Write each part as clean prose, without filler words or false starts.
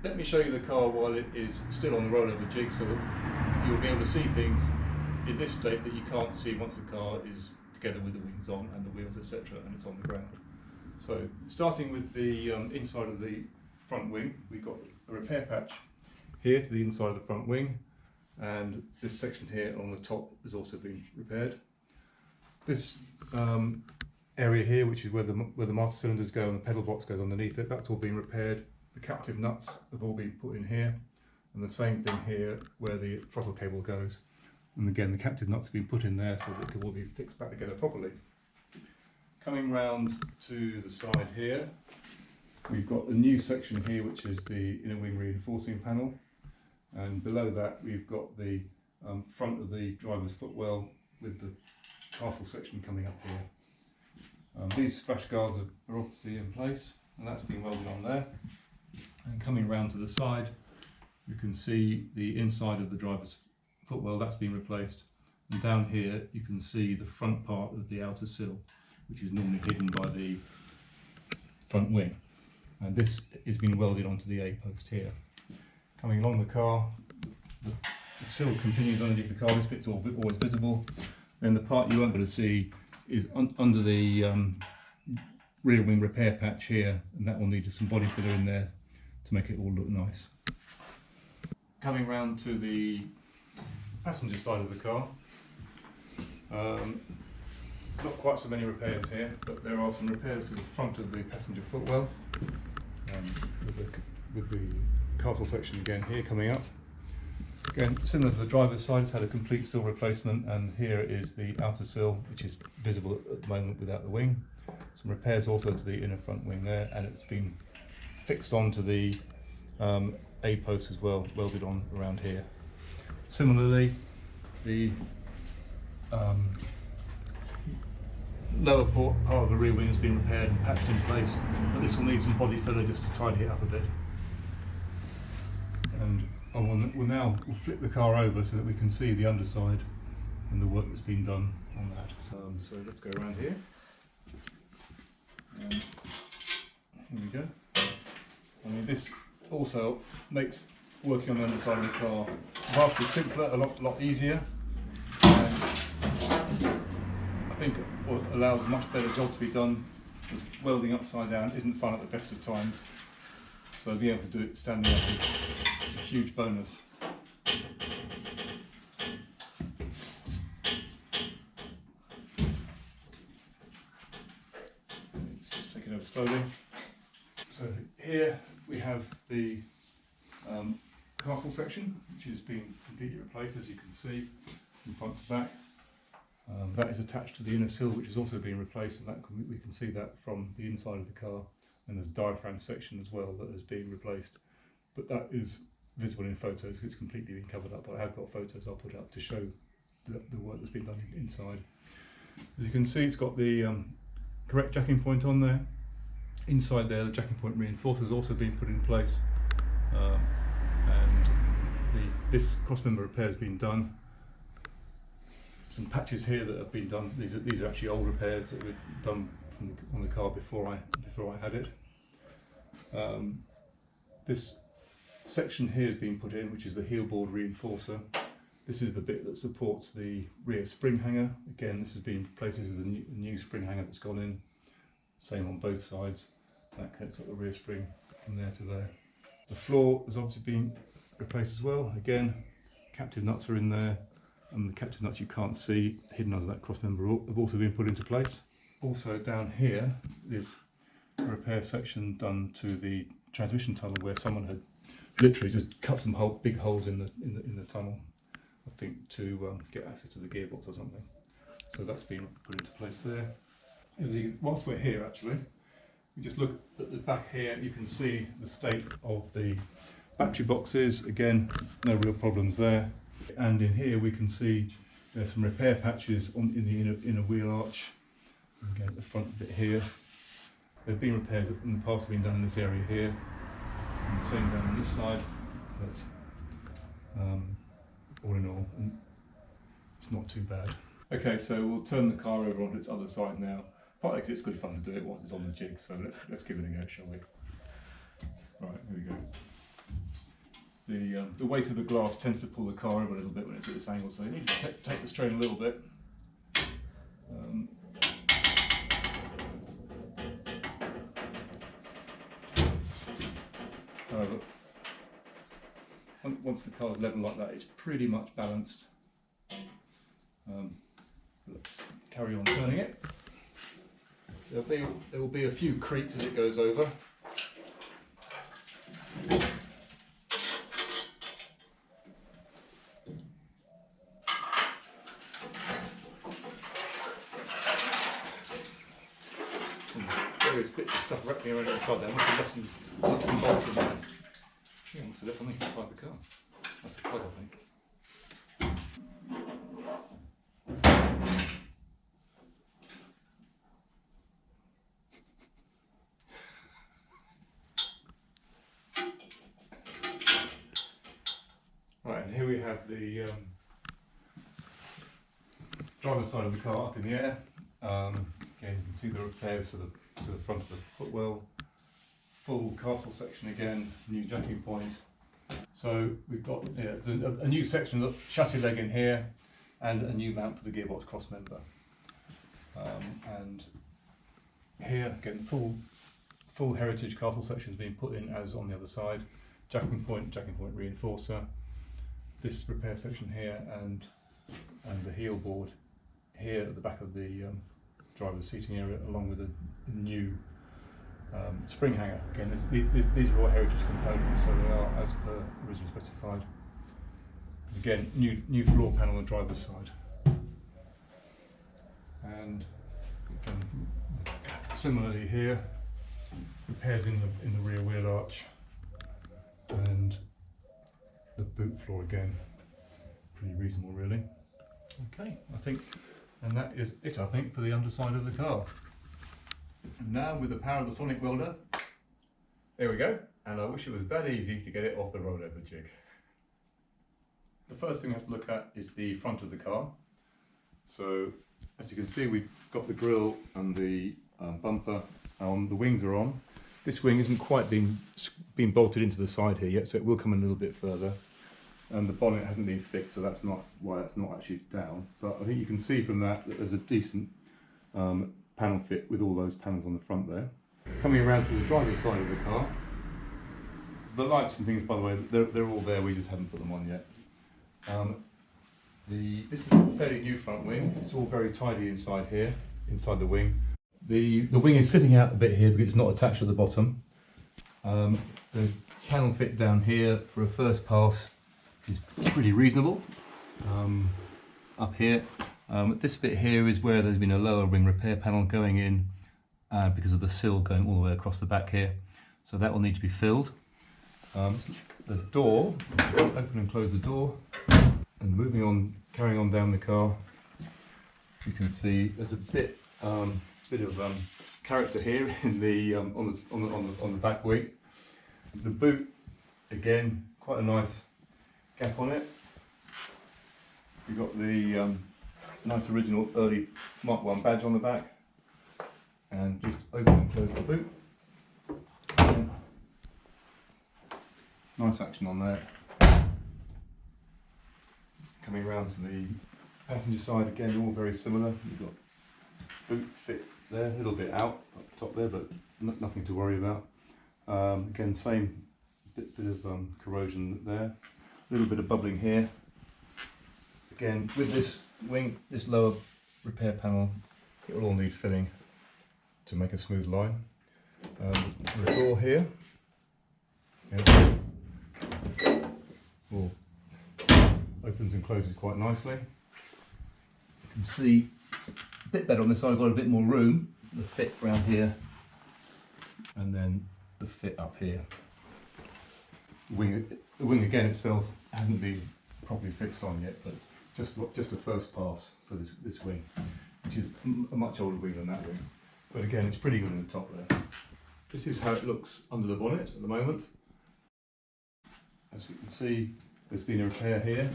let me show you the car while it is still on the rollover jig, so that you'll be able to see things in this state that you can't see once the car is together with the wings on and the wheels, etc., and it's on the ground. So starting with the inside of the front wing, we've got a repair patch here to the inside of the front wing, and this section here on the top has also been repaired. This area here, which is where the master cylinders go and the pedal box goes underneath it, that's all been repaired. The captive nuts have all been put in here, and the same thing here where the throttle cable goes. And again, the captive nuts have been put in there so that it can all be fixed back together properly. Coming round to the side here, we've got a new section here, which is the inner wing reinforcing panel, and below that we've got the front of the driver's footwell with the castle section coming up here. These splash guards are obviously in place, and that's been welded on there. And coming round to the side, you can see the inside of the driver's footwell, that's been replaced, and down here you can see the front part of the outer sill, which is normally hidden by the front wing, and this is being welded onto the A-post here. Coming along the car, the sill continues underneath the car. This bit's always visible. Then the part you won't be able to see is under the rear wing repair patch here, and that will need some body filler in there to make it all look nice. Coming round to the passenger side of the car, not quite so many repairs here, but there are some repairs to the front of the passenger footwell, with the castle section again here coming up. Again, similar to the driver's side, it's had a complete sill replacement, and here is the outer sill, which is visible at the moment without the wing. Some repairs also to the inner front wing there, and it's been fixed onto the A-post as well, welded on around here. Similarly, the lower part of the rear wing has been repaired and patched in place, but this will need some body filler just to tidy it up a bit. And we'll flip the car over so that we can see the underside and the work that's been done on that. So let's go around here. And here we go. I mean, this also makes working on the underside of the car vastly simpler, a lot easier, and I think it allows a much better job to be done. Welding upside down isn't fun at the best of times, so being able to do it standing up is a huge bonus. Let's just take it over slowly. So here we have the castle section, which has been completely replaced, as you can see, from front to back. That is attached to the inner sill, which has also been replaced, and we can see that from the inside of the car. And there's a diaphragm section as well that has been replaced, but that is visible in photos. It's completely been covered up, but I have got photos I'll put up to show the work that's been done inside. As you can see, it's got the correct jacking point on there. Inside there, the jacking point reinforcer has also been put in place, and this crossmember repair has been done. Some patches here that have been done. These are actually old repairs that were done on the car before I had it. This section here has been put in, which is the heel board reinforcer. This is the bit that supports the rear spring hanger. Again, this has been replaced with a new spring hanger that's gone in. Same on both sides. That connects up the rear spring from there to there. The floor has obviously been replaced as well. Again, captive nuts are in there, and the captive nuts you can't see hidden under that cross member have also been put into place. Also down here is a repair section done to the transmission tunnel, where someone had literally just cut some big holes in the tunnel, I think to get access to the gearbox or something. So that's been put into place there. Whilst we're here, actually, we just look at the back here. You can see the state of the battery boxes. Again, no real problems there. And in here we can see there's some repair patches in the inner wheel arch. Again, at the front bit here. There have been repairs that in the past have been done in this area here, and the same down on this side. But all in all, it's not too bad. Okay, so we'll turn the car over onto its other side now. Partly because it's good fun to do it once it's on the jig, so let's give it a go, shall we? Right, here we go. the weight of the glass tends to pull the car over a little bit when it's at this angle, so you need to take the strain a little bit. However, once the car's level like that, it's pretty much balanced. Let's carry on turning it. There will be a few creaks as it goes over. Various bits of stuff wrapping around inside there. Must have left some bolts in there. Yeah, must have left something inside the car. That's the plug, I think. Right, and here we have the driver's side of the car up in the air. Again, you can see the repairs to the front of the footwell, full castle section again, new jacking point. So we've got a new section of chassis leg in here, and a new mount for the gearbox cross member. And here again, full heritage castle section has been put in as on the other side. Jacking point reinforcer. This repair section here, and the heel board here at the back of the driver's seating area, along with a new spring hanger. Again, these are all heritage components, so they are as per originally specified. Again, new floor panel on the driver's side, and again, similarly here, repairs in the rear wheel arch, and the boot floor again, pretty reasonable really. Okay, I think, and that is it, I think, for the underside of the car. And now, with the power of the sonic welder, there we go, and I wish it was that easy to get it off the rollover jig. The first thing we have to look at is the front of the car. So, as you can see, we've got the grille and the bumper on, the wings are on. This wing isn't quite been bolted into the side here yet, so it will come in a little bit further. And the bonnet hasn't been fixed, so that's not why that's not actually down. But I think you can see from that there's a decent panel fit with all those panels on the front there. Coming around to the driver's side of the car, the lights and things, by the way, they're all there, we just haven't put them on yet. This is a fairly new front wing. It's all very tidy inside here, inside the wing. The wing is sitting out a bit here because it's not attached at the bottom. The panel fit down here for a first pass is pretty reasonable. Up here, this bit here is where there's been a lower wing repair panel going in because of the sill going all the way across the back here. So that will need to be filled. The door, open and close the door, and moving on, carrying on down the car, you can see there's a bit of character here in the on the back wing. The boot, again, quite a nice gap on it. You've got the nice original early Mark 1 badge on the back, and just open and close the boot. Nice action on there. Coming around to the passenger side, again, all very similar. You've got boot fit there, a little bit out up top there, but nothing to worry about. Again, same bit of corrosion there, a little bit of bubbling here. Again, with this wing, this lower repair panel, it will all need filling to make a smooth line. The door here, all opens and closes quite nicely. You can see a bit better on this side. I've got a bit more room. The fit around here, and then the fit up here. The wing again itself hasn't been properly fixed on yet, but just a first pass for this wing, which is a much older wing than that wing. But again, it's pretty good on the top there. This is how it looks under the bonnet at the moment. As you can see, there's been a repair here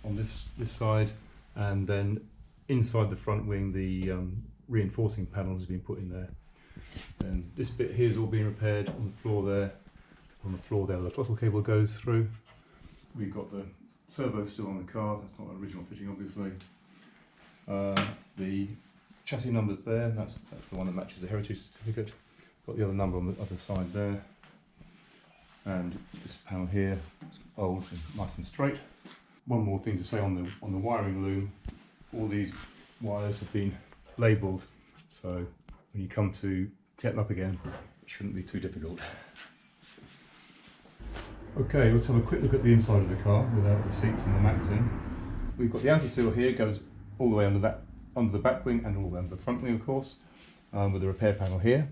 on this side, and then inside the front wing, the reinforcing panel has been put in there. And this bit here has all been repaired on the floor there. On the floor there, the throttle cable goes through. we've got the servo still on the car, that's not an original fitting obviously. The chassis number's there, that's the one that matches the heritage certificate. Got the other number on the other side there. And this panel here is old and nice and straight. One more thing to say on the wiring loom, all these wires have been labelled, so when you come to get them up again, it shouldn't be too difficult. Okay, let's have a quick look at the inside of the car without the seats and the mats in. We've got the anti-seal here, goes all the way under the back wing and all the way under the front wing, of course, with a repair panel here.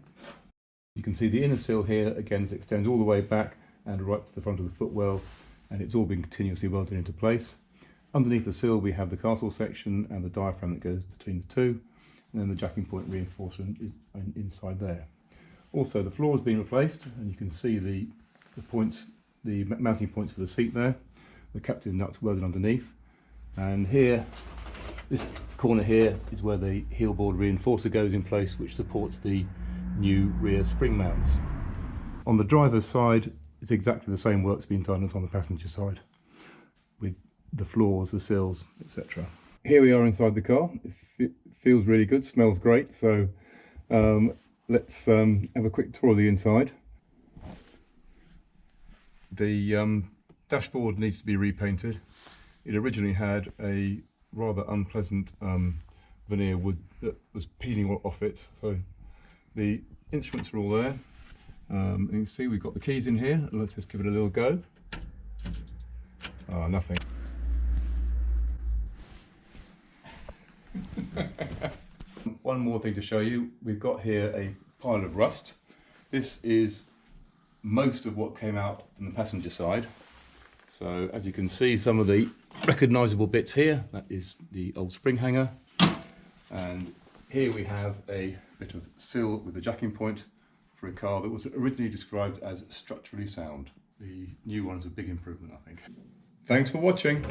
You can see the inner seal here, again, extends all the way back and right to the front of the footwell, and it's all been continuously welded into place. Underneath the sill we have the castle section and the diaphragm that goes between the two, and then the jacking point reinforcement is inside there. Also the floor has been replaced, and you can see the points, the mounting points for the seat there, the captive nuts welded underneath, and here, this corner here is where the heel board reinforcer goes in place, which supports the new rear spring mounts. On the driver's side, it's exactly the same work's been done as on the passenger side, with the floors, the sills, etc. Here we are inside the car. It feels really good, smells great, so let's have a quick tour of the inside. The dashboard needs to be repainted. It originally had a rather unpleasant veneer wood that was peeling off it, so the instruments are all there. And you can see we've got the keys in here. Let's just give it a little go. Ah, nothing. One more thing to show you. We've got here a pile of rust. This is most of what came out from the passenger side. So as you can see, some of the recognisable bits here, that is the old spring hanger. And here we have a bit of sill with the jacking point for a car that was originally described as structurally sound. The new one is a big improvement, I think. Thanks for watching.